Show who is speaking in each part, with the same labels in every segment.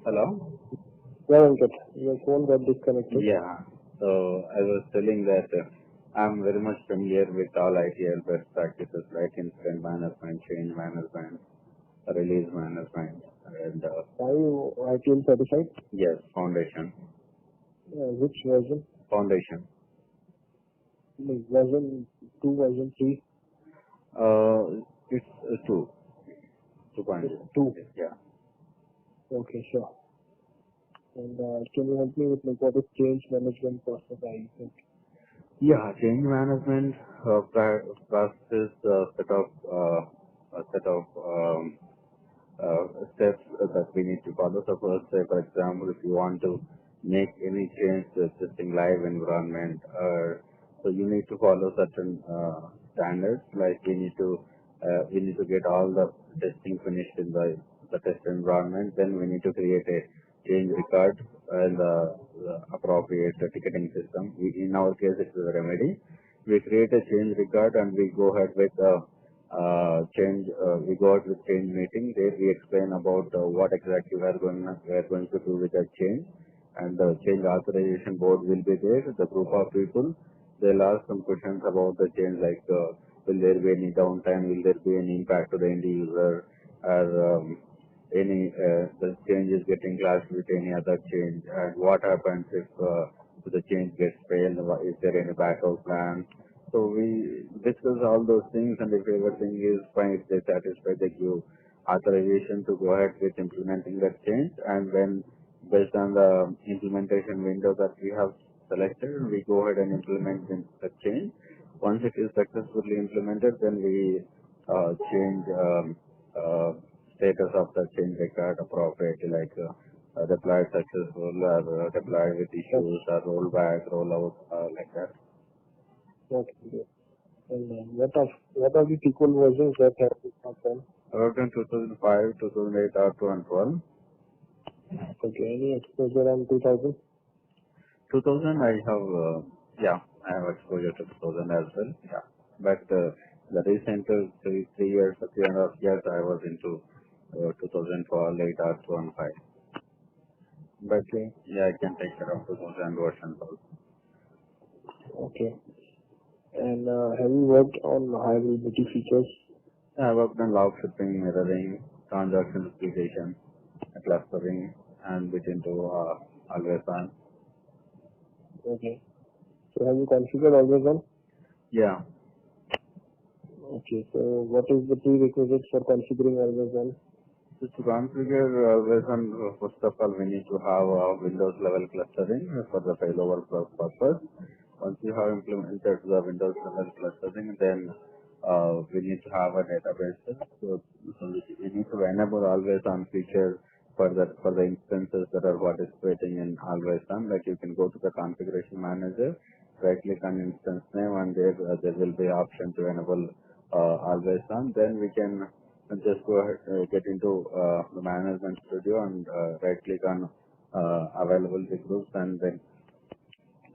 Speaker 1: Hello?
Speaker 2: Yeah, Venkat, your phone got disconnected.
Speaker 1: Yeah. So I was telling that I'm very much familiar with all ITL best practices like incident management, change management, release management, and
Speaker 2: Are you ITL certified?
Speaker 1: yes, foundation.
Speaker 2: Which version?
Speaker 1: Foundation.
Speaker 2: Like version 2, version 3?
Speaker 1: It's 2.0.
Speaker 2: 2.
Speaker 1: Yeah.
Speaker 2: Okay, sure. And can you help me with like what is change management process? I think.
Speaker 1: Yeah, change management process a set of steps that we need to follow. So first, say for example, if you want to make any change to existing live environment, so you need to follow certain standards. Like we need to get all the testing finished in the test environment. Then we need to create a change record and the appropriate ticketing system. In our case, it is a remedy. We create a change record and we go ahead with we go out with change meeting. There we explain about what exactly we are going to do with that change, and the change authorization board will be there. The group of people, they'll ask some questions about the change, like will there be any downtime, will there be any impact to the end user, or any the change is getting clashed with any other change, and what happens if the change gets failed, is there any backup plan. So we discuss all those things, and if everything is fine, if they satisfy, they give authorization to go ahead with implementing that change. And then, based on the implementation window that we have selected, we go ahead and implement the change. Once it is successfully implemented, then we change status of the change record appropriately, like deployed successful or deployed with issues or rollback, rollout, like that.
Speaker 2: Okay, good. And what are the SQL versions that have been done?
Speaker 1: I worked in 2005, 2008, R2 and 12.
Speaker 2: Okay, any exposure on 2000?
Speaker 1: 2000 I have, I have exposure to 2000 as well. Yeah. But the recent 3 years, 3.5 years, I was into 2004, late R2 and 5. But
Speaker 2: Okay,
Speaker 1: yeah, I can take care of 2000 versions also.
Speaker 2: okay. And have you worked on high availability features?
Speaker 1: I worked on log shipping, mirroring, transaction replication, clustering, and bit into always on.
Speaker 2: Okay. So have you configured always on?
Speaker 1: Yeah.
Speaker 2: Okay, so what is the prerequisites for configuring always on?
Speaker 1: So to configure always on, first of all, we need to have Windows level clustering for the failover purpose. Once you have implemented the Windows level clustering, then we need to have a database. So we need to enable always on feature for the instances that are participating in always on. Like you can go to the configuration manager, right click on instance name, and there will be option to enable always on. Then we can just go ahead, get into the management studio and right click on availability groups, and then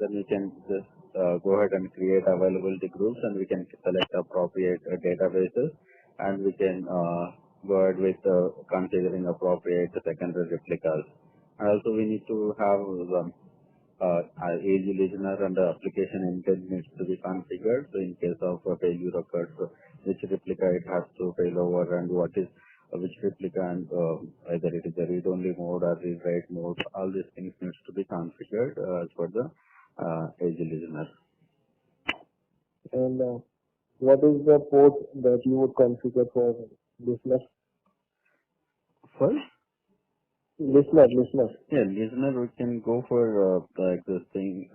Speaker 1: we can just go ahead and create availability groups, and we can select appropriate databases, and we can go ahead with configuring appropriate secondary replicas. And also we need to have our age listener and the application intent needs to be configured. So in case of failure occurs, which replica it has to fail over, and what is which replica, and either it is a read-only mode or read-write mode. All these things needs to be configured as per the age listener.
Speaker 2: And what is the port that you would configure for listener?
Speaker 1: First,
Speaker 2: Listener.
Speaker 1: yeah, listener, we can go for the existing.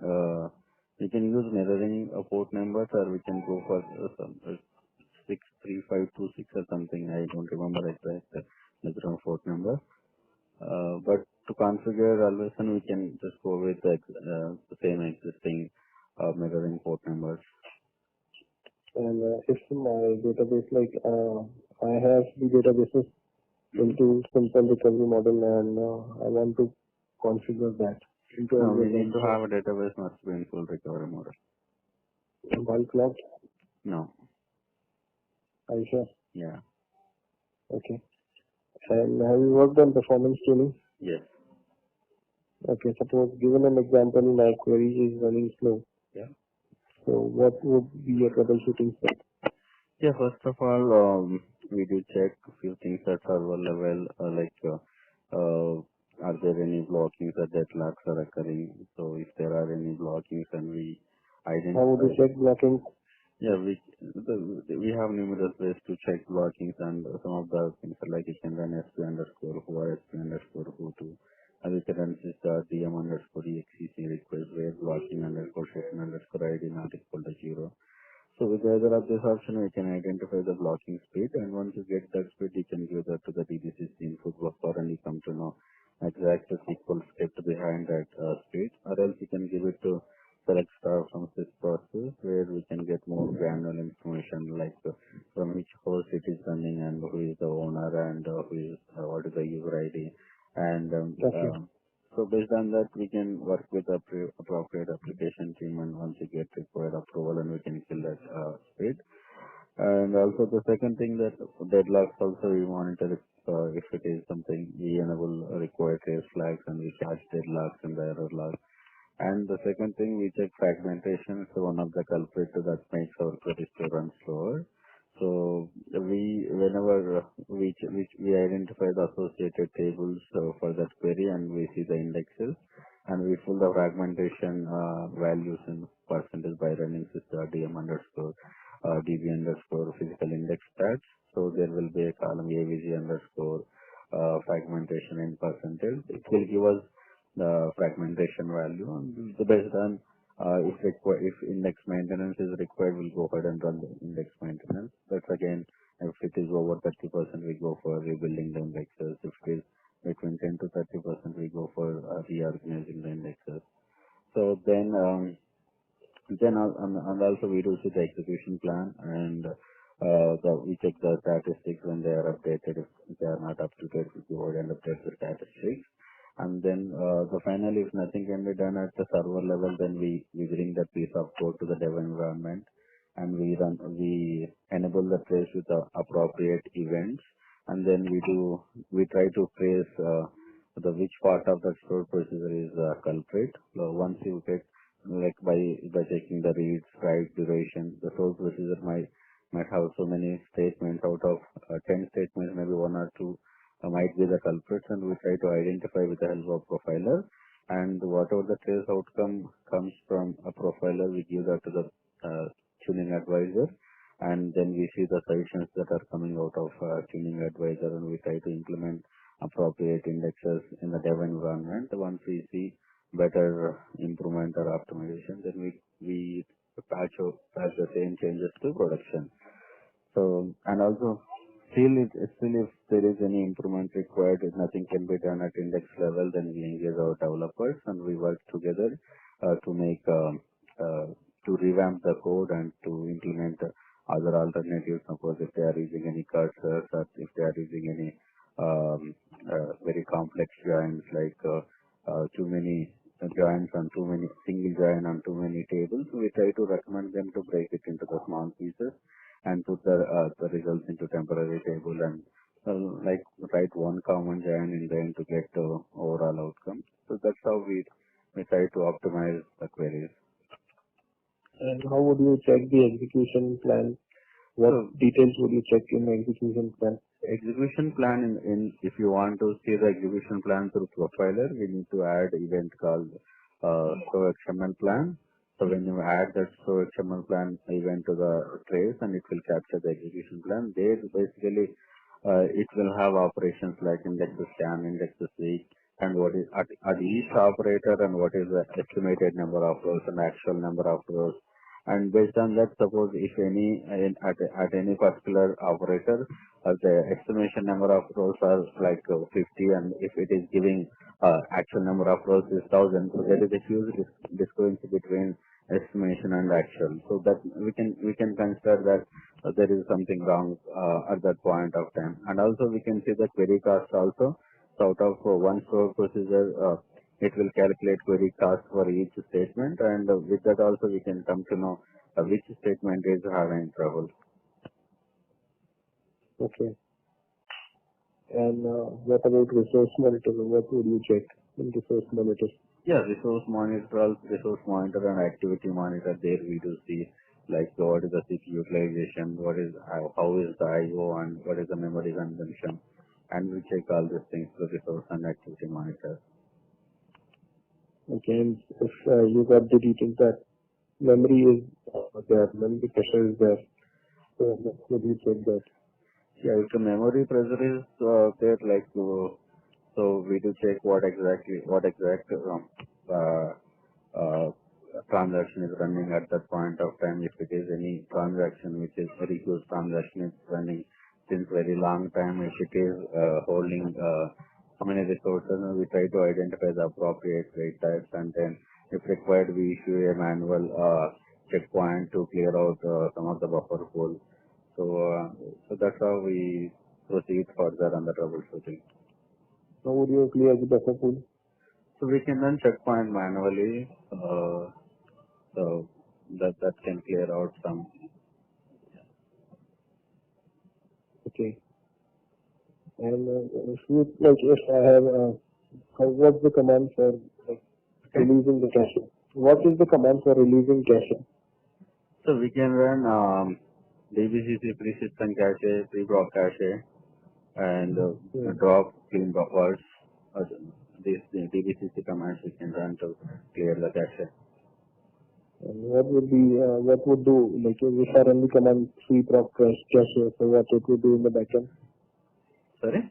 Speaker 1: We can use mirroring port numbers, or we can go for some 63526 or something. I don't remember exact mirroring port number. But to configure always, we can just go with the same existing mirroring port numbers.
Speaker 2: And if my database, like I have the databases into simple recovery model, and I want to configure that into
Speaker 1: No, we
Speaker 2: always
Speaker 1: need to
Speaker 2: on.
Speaker 1: have a database must be in full recovery model.
Speaker 2: Bulk log.
Speaker 1: No.
Speaker 2: Are you sure?
Speaker 1: Yeah.
Speaker 2: Okay. And have you worked on performance tuning?
Speaker 1: Yes.
Speaker 2: Okay, suppose given an example, my query is running slow.
Speaker 1: Yeah.
Speaker 2: So what would be a troubleshooting step?
Speaker 1: Yeah, first of all, we do check a few things at server level, are there any blockings or deadlocks are occurring? So if there are any blockings and we
Speaker 2: How would you
Speaker 1: identify,
Speaker 2: check blocking?
Speaker 1: yeah, we have numerous ways to check blockings, and some of the things are like you can run sp underscore who or sp underscore who to, and we can run dm underscore exec request where blocking underscore session underscore id not equal to 0. So with either of this option, we can identify the blocking speed, and once you get that speed, you can give that to the DBC input buffer, and you come to know exact SQL script behind that speed, or else you can give it to select star from this process, where we can get more granular information, like from which host it is running, and who is the owner, and who is what is the user ID, and
Speaker 2: Okay.
Speaker 1: so based on that, we can work with the appropriate application team, and once you get required approval, and we can kill that speed. And also the second thing, that deadlocks also we monitor if it is something, we enable required trace flags, and we catch deadlocks and the error logs. And the second thing, we check fragmentation. So one of the culprits that makes our queries to run slower. So whenever we identify the associated tables for that query, and we see the indexes, and we fill the fragmentation values in percentage by running dm underscore db underscore physical index stats. So there will be a column avg underscore fragmentation in percentage. It will give us the fragmentation value, and based on if index maintenance is required, we'll go ahead and run the index maintenance. That's again, if it is over 30%, we go for rebuilding the indexes. If it is between 10 to 30%, we go for reorganizing the indexes. So and also we do see the execution plan, and we check the statistics when they are updated. If they are not up to date, we go ahead and update the statistics. And then finally, if nothing can be done at the server level, then we bring that piece of code to the dev environment, and we enable the trace with the appropriate events, and then we try to trace the which part of the stored procedure is culprit. So once you get, like by checking the reads, write duration, the stored procedure might have so many statements. Out of 10 statements, maybe one or two might be the culprits, and we try to identify with the help of profiler. And whatever the trace outcome comes from a profiler, we give that to the tuning advisor, and then we see the solutions that are coming out of tuning advisor, and we try to implement appropriate indexes in the dev environment. Once we see better improvement or optimization, then we patch the same changes to production. So, and also still if there is any improvement required, if nothing can be done at index level, then we engage our developers, and we work together to make to revamp the code and to implement other alternatives. Suppose if they are using any cursors, or if they are using any very complex joins, like too many joins on too many single join on too many tables, we try to recommend them to break it into the small pieces and put the results into temporary table, and like write one common join in the end to get the overall outcome. So that's how we try to optimize the queries.
Speaker 2: And how would you check the execution plan? What details would you check in the execution plan?
Speaker 1: Execution plan, if you want to see the execution plan through profiler, we need to add event called XML plan. So when you add that XML plan event to the trace, and it will capture the execution plan. There basically it will have operations like index to scan, index to seek, and what is at each operator, and what is the estimated number of rows and actual number of rows. And based on that, suppose if at any particular operator, the estimation number of rows are like 50, and if it is giving actual number of rows is 1000, so there is a huge discrepancy between estimation and actual. So that we can consider that there is something wrong at that point of time. And also we can see the query cost also. So out of one store procedure, it will calculate query cost for each statement, and with that also we can come to know which statement is having trouble.
Speaker 2: Okay. And what about resource monitoring? What would you check in resource monitor?
Speaker 1: Yeah, resource monitor and activity monitor. There we do see like what is the CPU utilization, what is how is the IO, and what is the memory consumption, and we check all these things through resource and activity monitor.
Speaker 2: Okay, and if you got the details that memory is there, memory pressure is there, so what would you check that?
Speaker 1: Yeah, if the memory pressure is there, like so we do check what exact transaction is running at that point of time. If it is any transaction which is very huge transaction is running since very long time, if it is holding so many resources, we try to identify the appropriate rate types, and then if required we issue a manual checkpoint to clear out some of the buffer pool. So that's how we proceed further on the troubleshooting.
Speaker 2: How would you clear the buffer pool?
Speaker 1: So we can run checkpoint manually, so that can clear out some.
Speaker 2: Okay. And if I have, what's the command for releasing the cache? What is the command for releasing cache?
Speaker 1: So we can run DBCC pre-system cache, pre-proc cache, and drop clean buffers. These DBCC commands we can run to clear the cache.
Speaker 2: And what would do, like if I run the command pre-proc cache, so what it would do in the backend?
Speaker 1: Sorry?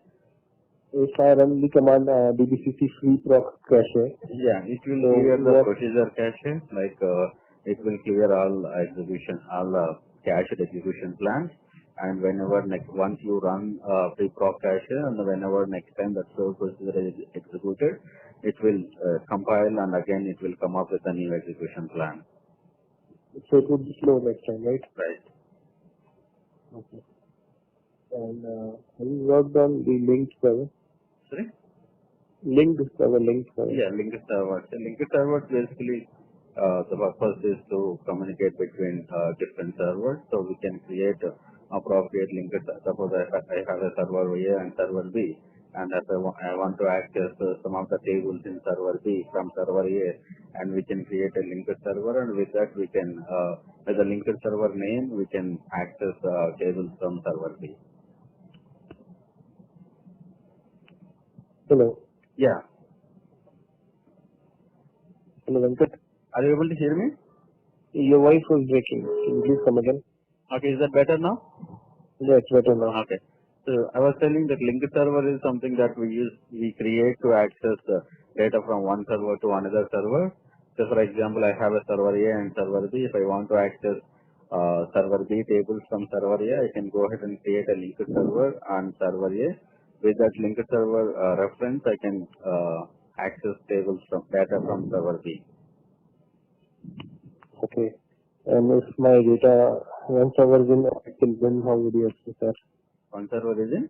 Speaker 2: If I run the command dbcc pre-proc cache.
Speaker 1: Yeah, it will clear the procedure cache, like it will clear all cache execution plans, and once you run pre-proc cache, and whenever next time that stored procedure is executed, it will compile, and again it will come up with a new execution plan.
Speaker 2: So it would be slow next time, right?
Speaker 1: Right.
Speaker 2: Okay. And have you worked on the linked server?
Speaker 1: Sorry?
Speaker 2: Linked server.
Speaker 1: Yeah, linked server. So linked server basically the purpose is to communicate between different servers. So we can create appropriate linked. Suppose I have a server A and server B, and if I want to access some of the tables in server B from server A, and we can create a linked server, and with that we can with the linked server name we can access tables from server B.
Speaker 2: Hello.
Speaker 1: Yeah.
Speaker 2: Hello, Venkat.
Speaker 1: Are you able to hear me?
Speaker 2: Your voice was breaking. Can you please come again?
Speaker 1: Okay, is that better now?
Speaker 2: Yeah, it's better now.
Speaker 1: Okay. So I was telling that linked server is something that we create to access data from one server to another server. So for example, I have a server A and server B. If I want to access server B tables from server A, I can go ahead and create a linked server on server A. With that linked server reference, I can access tables from data from server B.
Speaker 2: Okay. And if my data, one server is in Oracle, then how would you access that?
Speaker 1: One server is in?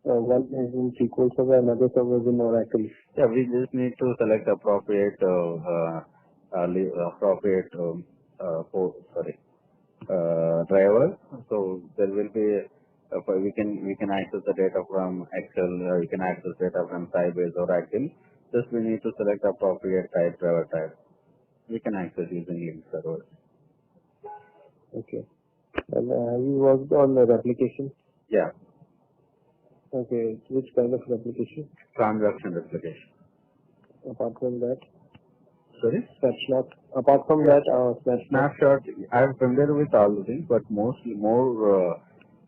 Speaker 2: One is in SQL Server, another server is in Oracle.
Speaker 1: Yeah, we just need to select appropriate driver. So there will be we can access the data from Excel, we can access data from Sybase or Oracle. Just we need to select appropriate driver type. We can access using link servers.
Speaker 2: Okay. And have you worked on the replication?
Speaker 1: Yeah.
Speaker 2: Okay. Which kind of replication?
Speaker 1: Transaction replication.
Speaker 2: Apart from that?
Speaker 1: Sorry?
Speaker 2: Snapshot. Apart from that,
Speaker 1: Snapshot, I'm familiar with all the things, but more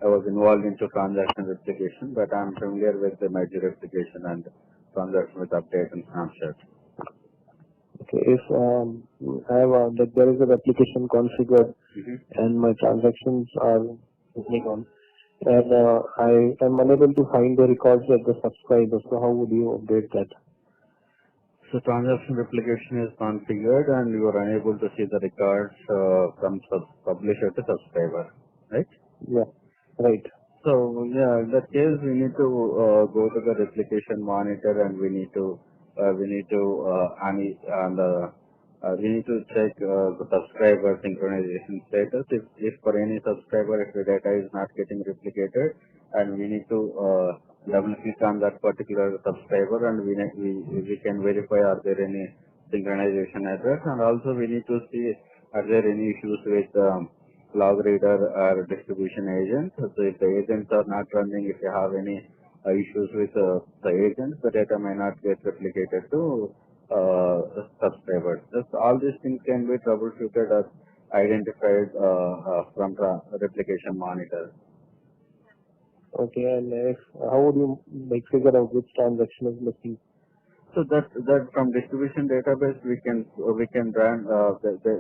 Speaker 1: I was involved into transaction replication, but I'm familiar with the merge replication and transaction with update and snapshot.
Speaker 2: Okay. If I have that there is a replication configured and my transactions are going on, and I am unable to find the records of the subscribers, so how would you update that?
Speaker 1: So transaction replication is configured and you are unable to see the records from publisher to subscriber, right?
Speaker 2: Yeah, right.
Speaker 1: So yeah, in that case we need to go to the replication monitor and we need to check the subscriber synchronization status. If for any subscriber if the data is not getting replicated, and we need to double click on that particular subscriber, and we can verify are there any synchronization errors, and also we need to see are there any issues with log reader or distribution agent. So if the agents are not running, if you have any issues with the agents, the data may not get replicated to subscribers. All these things can be troubleshooted or identified from the replication monitor.
Speaker 2: Okay, and how would you like figure out which transaction is missing?
Speaker 1: So that from distribution database we can run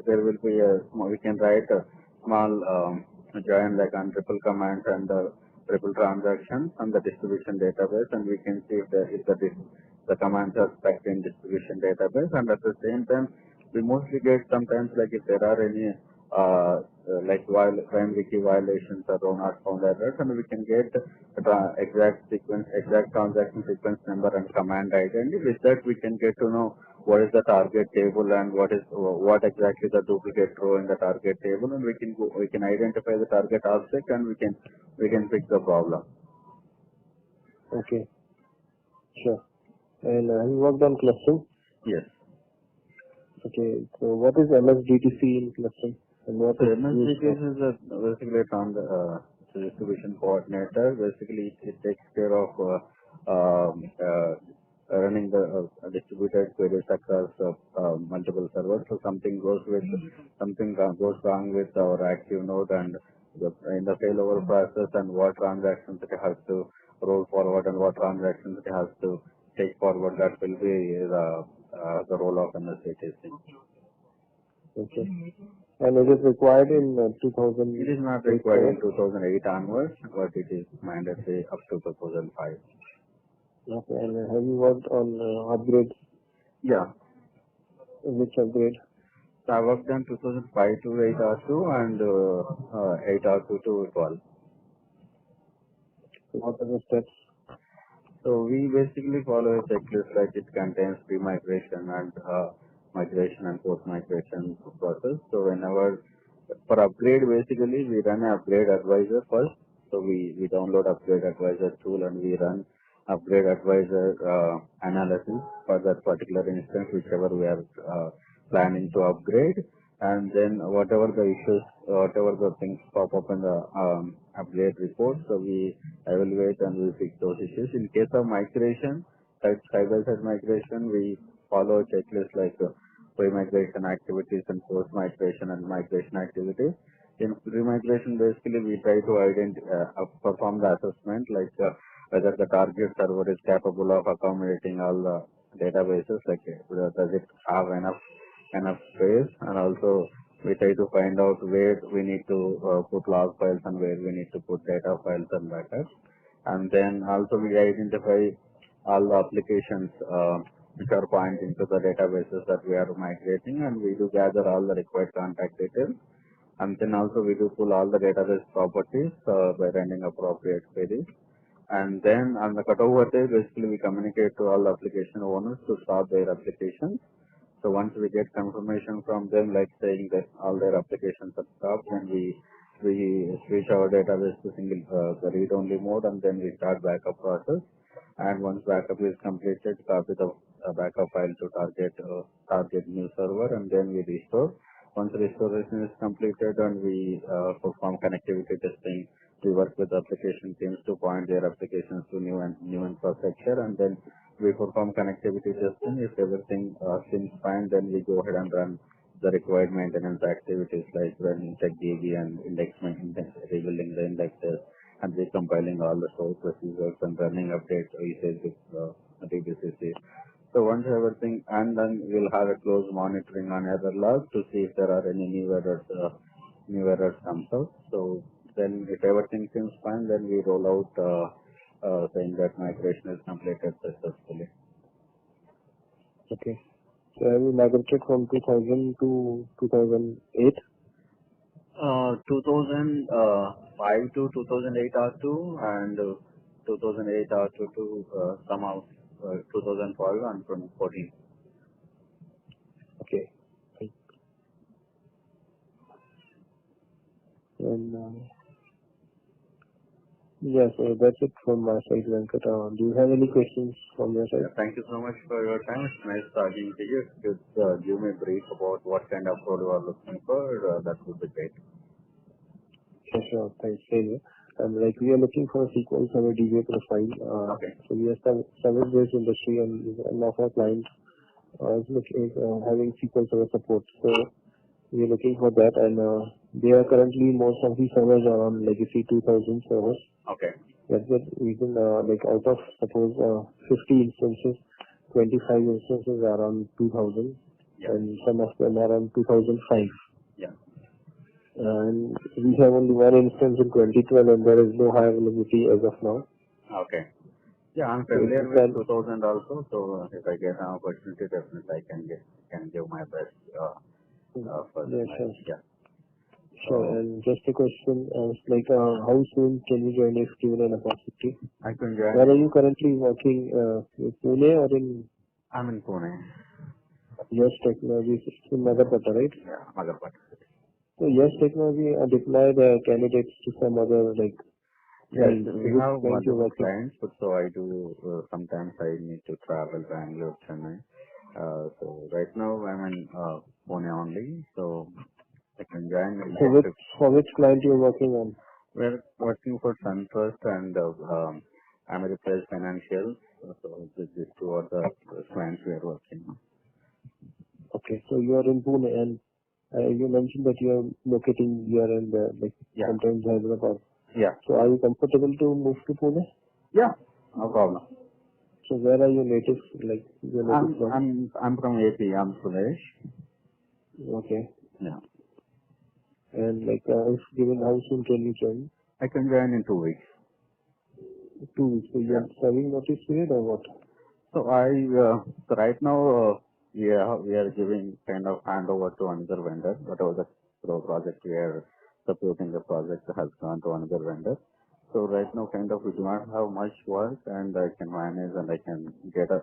Speaker 1: there will be we can write a small join like on triple command and triple transaction on the distribution database, and we can see if the commands are spec in distribution database, and at the same time we mostly get sometimes like if there are any like primary key violations or not found errors, and we can get the exact transaction sequence number and command identity. With that, we can get to know what is the target table and what exactly the duplicate row in the target table, and we can identify the target object, and we can fix the problem.
Speaker 2: Okay, sure. And have you worked on clustering?
Speaker 1: Yes.
Speaker 2: Okay, so what is MSDTC in clustering? And what
Speaker 1: So
Speaker 2: is
Speaker 1: MSSQL is basically from the distribution coordinator. Basically, it takes care of running the distributed queries across multiple servers. So something goes wrong with our active node, and in the failover process, and what transactions it has to roll forward and what transactions it has to take forward. That will be the role of MSSQL.
Speaker 2: Okay. And is it required in 2000?
Speaker 1: It is not required in 2008 onwards, but it is mandatory up to 2005.
Speaker 2: Okay. And have you worked on upgrades?
Speaker 1: Yeah.
Speaker 2: Which upgrade?
Speaker 1: So I worked on 2005 to 8R2 and 8R2 to 12.
Speaker 2: What are the steps?
Speaker 1: So we basically follow a checklist like it contains pre-migration and migration and post-migration process. So whenever for upgrade, basically we run an upgrade advisor first. So we download upgrade advisor tool and we run upgrade advisor analysis for that particular instance, whichever we are planning to upgrade. And then whatever the issues, whatever the things pop up in the upgrade report, so we evaluate and we fix those issues. In case of migration, side-by-side migration, we follow a checklist like pre-migration activities and post-migration and migration activities. In pre-migration, basically, we try to perform the assessment like whether the target server is capable of accommodating all the databases, like does it have enough space, and also we try to find out where we need to put log files and where we need to put data files and backups. And then also we identify all the applications which are pointing to the databases that we are migrating, and we do gather all the required contact details. And then also we do pull all the database properties by running appropriate queries. And then on the cutover day, basically we communicate to all the application owners to stop their applications. So once we get confirmation from them, like saying that all their applications are stopped, then we switch our database to the read-only mode, and then we start backup process. And once backup is completed, copy the backup file to target new server, and then we restore. Once restoration is completed and we perform connectivity testing, we work with application teams to point their applications to new infrastructure, and then we perform connectivity testing. If everything seems fine, then we go ahead and run the required maintenance activities like running CheckDB and rebuilding the indexes and recompiling all the stored procedures and running updates usage with DBCC. So once everything, and then we'll have a close monitoring on error logs to see if there are any new errors comes out. So then if everything seems fine, then we roll out saying that migration is completed successfully.
Speaker 2: Okay. So have you migrated from 2000 to 2008?
Speaker 1: 2005 to 2008 R2 and 2008 R2 to somehow 2012 and 2014.
Speaker 2: Okay. And Yeah, so that's it from my side, Venkat. Do you have any questions from your side?
Speaker 1: Thank you so much for your time. It's nice talking to you. Just give me a brief about what kind of role you are looking for. That would be great.
Speaker 2: Sure. Thanks, Samuel. Like we are looking for a SQL Server DBA profile.
Speaker 1: Okay.
Speaker 2: So we are service-based industry, and one of our clients is looking having SQL Server support. So we are looking for that, and they are currently most of the servers are on legacy 2000 servers.
Speaker 1: Okay.
Speaker 2: That's the reason, like out of suppose 50 instances, 25 instances are on 2000,
Speaker 1: Yeah.
Speaker 2: and some of them are on 2005.
Speaker 1: Yeah.
Speaker 2: And we have only one instance in 2012, and there is no high availability as of now.
Speaker 1: Okay. Yeah, I'm
Speaker 2: So if
Speaker 1: familiar
Speaker 2: you
Speaker 1: with
Speaker 2: can,
Speaker 1: 2000 also, so if I get an opportunity, definitely I can give my best for
Speaker 2: yeah,
Speaker 1: my,
Speaker 2: sure.
Speaker 1: yeah.
Speaker 2: Sure. And just a question, like how soon can you join if given an opportunity?
Speaker 1: I can
Speaker 2: Where are
Speaker 1: join.
Speaker 2: you currently working? In Pune or in
Speaker 1: I'm in Pune.
Speaker 2: Yes Technologies in Nagarpata, right?
Speaker 1: Yeah, Malabar.
Speaker 2: So Yes Technology deployed candidates to some other like
Speaker 1: Yes,
Speaker 2: client.
Speaker 1: we
Speaker 2: Which
Speaker 1: have
Speaker 2: client you're
Speaker 1: multiple
Speaker 2: working?
Speaker 1: clients, but so I do, sometimes I need to travel Bangalore, Chennai. So right now I'm in Pune only, so I can join in
Speaker 2: So
Speaker 1: next.
Speaker 2: for which client you're working on?
Speaker 1: We're working for SunTrust and Ameriprise Financial. So these two are the clients we are working on.
Speaker 2: Okay, so you are in Pune, and you mentioned that you are locating here and there, like
Speaker 1: Yeah,
Speaker 2: sometimes Hyderabad.
Speaker 1: yeah,
Speaker 2: So are you comfortable to move to Pune?
Speaker 1: yeah, no problem.
Speaker 2: So where are you native, like your native from?
Speaker 1: I'm from AP. I'm Suresh.
Speaker 2: Okay.
Speaker 1: Yeah,
Speaker 2: And like if given how soon can you join?
Speaker 1: I can join in 2 weeks.
Speaker 2: 2 weeks. So you
Speaker 1: Yeah.
Speaker 2: are serving notice period or what?
Speaker 1: So so right now we are giving kind of handover to another vendor. Whatever the project we are supporting, the project has gone to another vendor. So right now kind of we do not have much work, and I can manage and I can get a